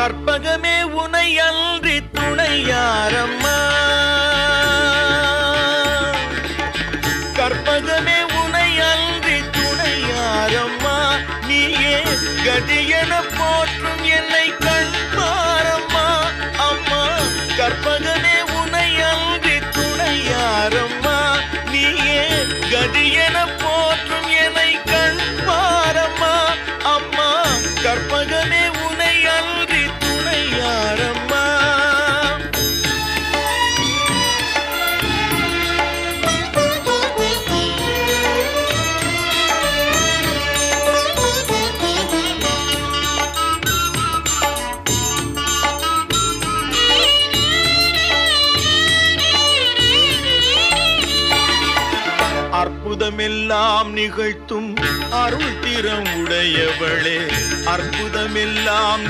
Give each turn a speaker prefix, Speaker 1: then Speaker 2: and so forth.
Speaker 1: கற்பகமே உனை அன்றி துணையாரம்மா, கற்பகமே உனை அன்றி துணையாரம்மா, நீயே கதியென போற்றும் என்னை கண்பாரம்மா அம்மா. கற்பகமே உனை அன்றி துணையாரம்மா, நீயே கதியென போற்றும் என்னை கண்பாரம்மா அம்மா. கற்பகமே உனை அன்றி துணையாரம்மா. அற்புதமெல்லாம் நிகழ்த்தும் அருள் திறம் உடையவளே, அற்புதமெல்லாம்